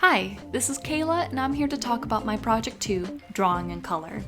Hi, this is Kayla, and I'm here to talk about my Project 2, Drawing in Color.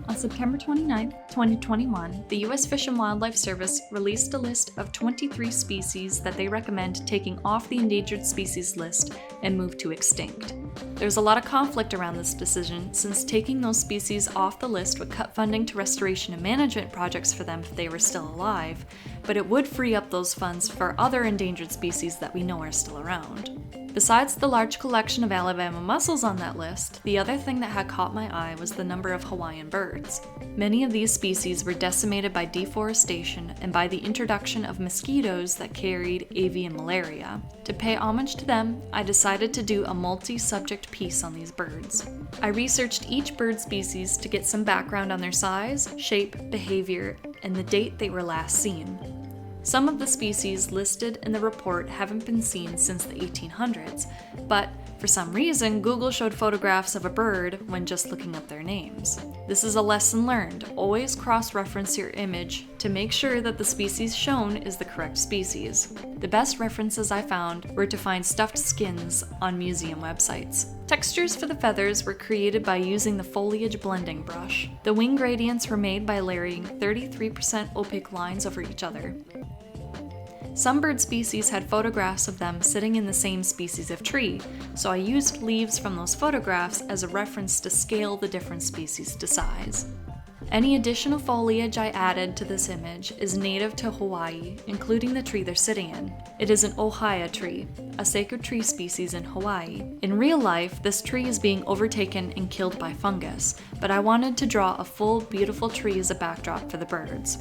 On September 29, 2021, the U.S. Fish and Wildlife Service released a list of 23 species that they recommend taking off the endangered species list and move to extinct. There's a lot of conflict around this decision, since taking those species off the list would cut funding to restoration and management projects for them if they were still alive, but it would free up those funds for other endangered species that we know are still around. Besides the large collection of Alabama mussels on that list, the other thing that had caught my eye was the number of Hawaiian birds. Many of these species were decimated by deforestation and by the introduction of mosquitoes that carried avian malaria. To pay homage to them, I decided to do a multi-subject piece on these birds. I researched each bird species to get some background on their size, shape, behavior, and the date they were last seen. Some of the species listed in the report haven't been seen since the 1800s, but for some reason, Google showed photographs of a bird when just looking up their names. This is a lesson learned. Always cross-reference your image to make sure that the species shown is the correct species. The best references I found were to find stuffed skins on museum websites. Textures for the feathers were created by using the foliage blending brush. The wing gradients were made by layering 33% opaque lines over each other. Some bird species had photographs of them sitting in the same species of tree, so I used leaves from those photographs as a reference to scale the different species to size. Any additional foliage I added to this image is native to Hawaii, including the tree they're sitting in. It is an ohia tree, a sacred tree species in Hawaii. In real life, this tree is being overtaken and killed by fungus, but I wanted to draw a full, beautiful tree as a backdrop for the birds.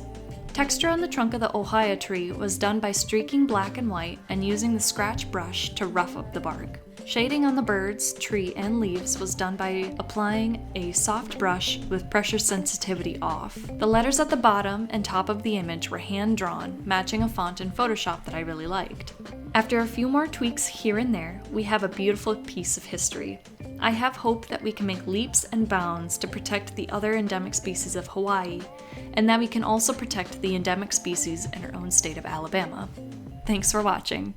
Texture on the trunk of the ohia tree was done by streaking black and white and using the scratch brush to rough up the bark. Shading on the birds, tree, and leaves was done by applying a soft brush with pressure sensitivity off. The letters at the bottom and top of the image were hand-drawn, matching a font in Photoshop that I really liked. After a few more tweaks here and there, we have a beautiful piece of history. I have hope that we can make leaps and bounds to protect the other endemic species of Hawaii, and that we can also protect the endemic species in our own state of Alabama. Thanks for watching.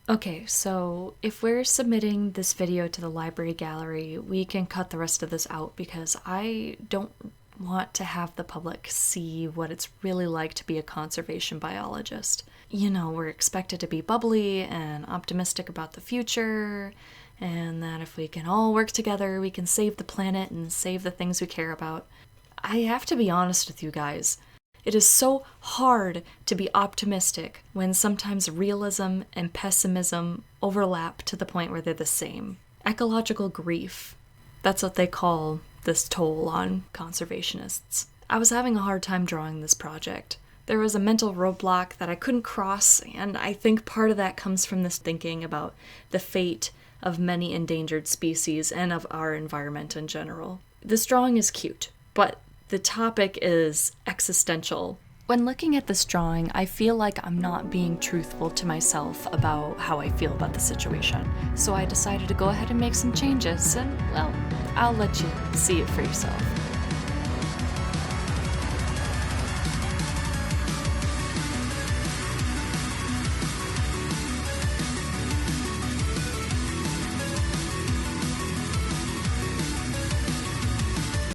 Okay, so if we're submitting this video to the library gallery, we can cut the rest of this out because I don't want to have the public see what it's really like to be a conservation biologist. You know, we're expected to be bubbly and optimistic about the future, and that if we can all work together, we can save the planet and save the things we care about. I have to be honest with you guys. It is so hard to be optimistic when sometimes realism and pessimism overlap to the point where they're the same. Ecological grief. That's what they call this toll on conservationists. I was having a hard time drawing this project. There was a mental roadblock that I couldn't cross, and I think part of that comes from this thinking about the fate of many endangered species and of our environment in general. This drawing is cute, but the topic is existential. When looking at this drawing, I feel like I'm not being truthful to myself about how I feel about the situation. So I decided to go ahead and make some changes, and well, I'll let you see it for yourself.